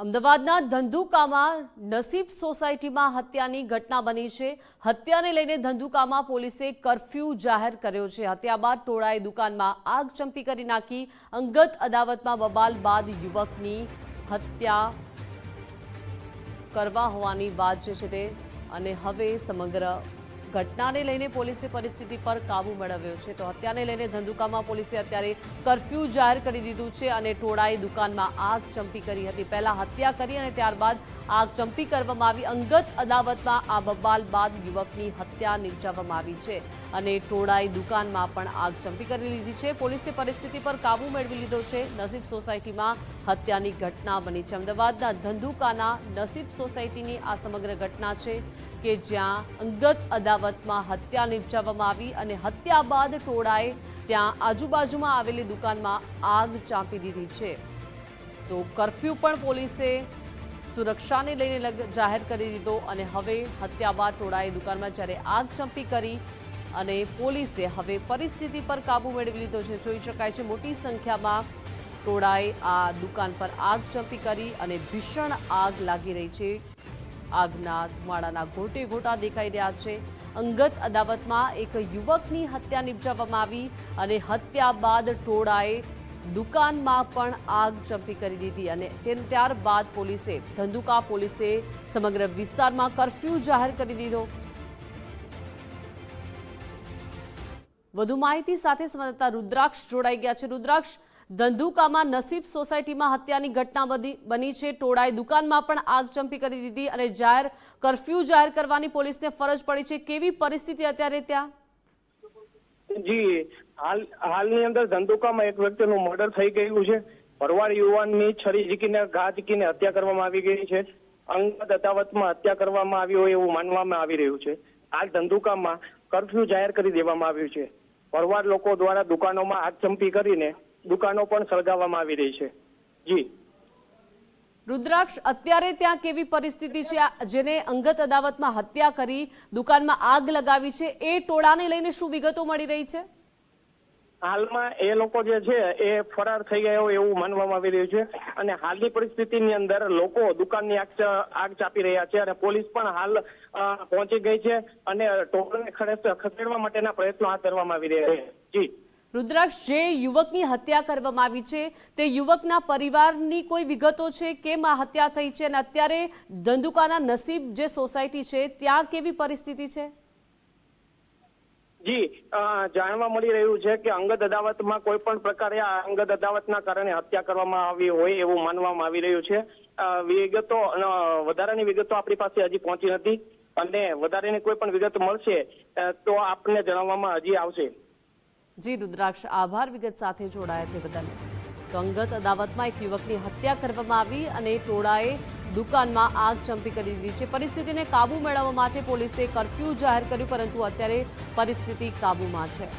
અમદાવાદના ધંધુકામાં નસીબ સોસાયટીમાં હત્યાની ઘટના બની છે। હત્યાને લઈને ધંધુકામાં પોલીસે કર્ફ્યુ જાહેર કર્યો છે। હત્યા બાદ ટોળાએ દુકાનમાં આગ ચંપી કરી નાખી। અંગત અદાવતમાં બબાલ બાદ યુવકની હત્યા કરવા હોવાની વાત છે તે અને હવે સમગ્ર ઘટનાને લઈને પોલીસે પરિસ્થિતિ પર કાબુ મેળવ્યો છે। તો હત્યાને લઈને ધંધુકામાં પોલીસે અત્યારે કર્ફ્યુ જાહેર કરી દીધું છે અને ટોળાએ દુકાનમાં આગ ચંપી કરી હતી। પહેલા હત્યા કરી અને ત્યારબાદ આગ ચંપી કરવામાં આવી। અંગત અદાવતમાં આ બબાલ બાદ યુવકની હત્યા નિપજાવવામાં આવી છે અને ટોળાએ દુકાનમાં પણ આગ ચંપી કરી લીધી છે। પોલીસે પરિસ્થિતિ પર કાબુ મેળવી લીધો છે। નસીબ સોસાયટીમાં હત્યાની ઘટના બની છે। અમદાવાદના ધંધુકાના નસીબ સોસાયટીની આ સમગ્ર ઘટના છે કે જ્યાં અંગત અદાવતમાં હત્યા નિપજાવવામાં આવી અને હત્યા બાદ ટોળાએ ત્યાં આજુબાજુમાં આવેલી દુકાનમાં આગ ચાંપી દીધી છે। તો કર્ફ્યુ પણ પોલીસે સુરક્ષાને લઈને જાહેર કરી દીધો અને હવે હત્યા બાદ ટોળાએ દુકાનમાં જ્યારે આગ ચંપી કરી અને પોલીસે હવે પરિસ્થિતિ પર કાબુ મેળવી લીધો છે। જોઈ શકાય છે મોટી સંખ્યામાં ટોળાએ આ દુકાન પર આગ ચંપી કરી અને ભીષણ આગ લાગી રહી છે। આગના ધુમાડાના ઘોટે ઘોટા દેખાઈ રહ્યા છે। અંગત અદાવતમાં એક યુવકની હત્યા નિપજાવવામાં આવી અને હત્યા બાદ ટોળાએ દુકાનમાં પણ આગ ચંપી કરી દીધી અને ત્યારબાદ પોલીસે ધંધુકા પોલીસે સમગ્ર વિસ્તારમાં કર્ફ્યુ જાહેર કરી દીધો। વધુ માહિતી સાથે સંવાદદાતા રુદ્રાક્ષ જોડાઈ ગયા છે। રુદ્રાક્ષ, ધંધુકામાં નસીબ સોસાયટીમાં હત્યાની ઘટના બની છે। ટોળાએ દુકાનમાં પણ આગ ચંપી કરી દીધી અને કર્ફ્યુ જાહેર કરવાની પોલીસને ફરજ પડી છે। કેવી પરિસ્થિતિ અત્યારે ત્યાં? જી, હાલની અંદર ધંધુકામાં એક વ્યક્તિનું મર્ડર થઈ ગયું છે। ભરવાડ યુવાનની છરી ઝીકીને ઘા ઝીકીને હત્યા કરવામાં આવી ગઈ છે। અંગત અદાવતમાં હત્યા કરવામાં આવી હોય એવું માનવામાં આવી રહ્યું છે। હાલ ધંધુકામાં કર્ફ્યુ જાહેર કરી દેવામાં આવ્યું છે। ભરવાડ લોકો દ્વારા દુકાનોમાં આગ ચંપી કરીને દુકાનો પણ સળગાવવામાં આવી રહી છે। જી રુદ્રાક્ષ, અત્યારે ત્યાં કેવી પરિસ્થિતિ છે? જેને અંગત અદાવતમાં હત્યા કરી દુકાનમાં આગ લગાવી છે એ ટોળાને લઈને શું વિગતો મળી રહી છે? હાલમાં એ લોકો જે છે એ ફરાર થઈ ગયા હોય એવું માનવામાં આવી રહ્યું છે અને હાલની પરિસ્થિતિની અંદર લોકો દુકાનની આગ ચાપી રહ્યા છે અને પોલીસ પણ હાલ પહોંચી ગઈ છે અને ટોળાને ખસેડવા માટેના પ્રયત્નો હાથ ધરવામાં આવી રહ્યા છે। જી રુદ્રાક્ષ, જે યુવકની હત્યા કરવામાં આવી છે તે યુવકના પરિવારની કોઈ વિગતો છે? કેમ આ હત્યા થઈ છે અને અત્યારે ધંધુકાના નસીબ જે સોસાયટી છે ત્યાં કેવી પરિસ્થિતિ છે? જી, જાણવા મળી રહ્યું છે કે અંગત અદાવતમાં કોઈ પણ પ્રકારે આ અંગત અદાવતના કારણે હત્યા કરવામાં આવી હોય એવું માનવામાં આવી રહ્યું છે। વધારાની વિગતો આપણી પાસે હજી પહોંચી નથી અને વધારાની કોઈ પણ વિગત મળશે તો આપને જણાવવામાં હજી આવશે। જી રુદ્રાક્ષ, આભાર વિગત સાથે જોડાયા તે બદલ। તો અંગત અદાવતમાં એક યુવકની હત્યા કરવામાં આવી અને ટોળાએ દુકાનમાં આગ ચંપી કરી દીધી છે। પરિસ્થિતિને કાબુ મેળવવા માટે પોલીસે કર્ફ્યુ જાહેર કર્યું પરંતુ અત્યારે પરિસ્થિતિ કાબુમાં છે।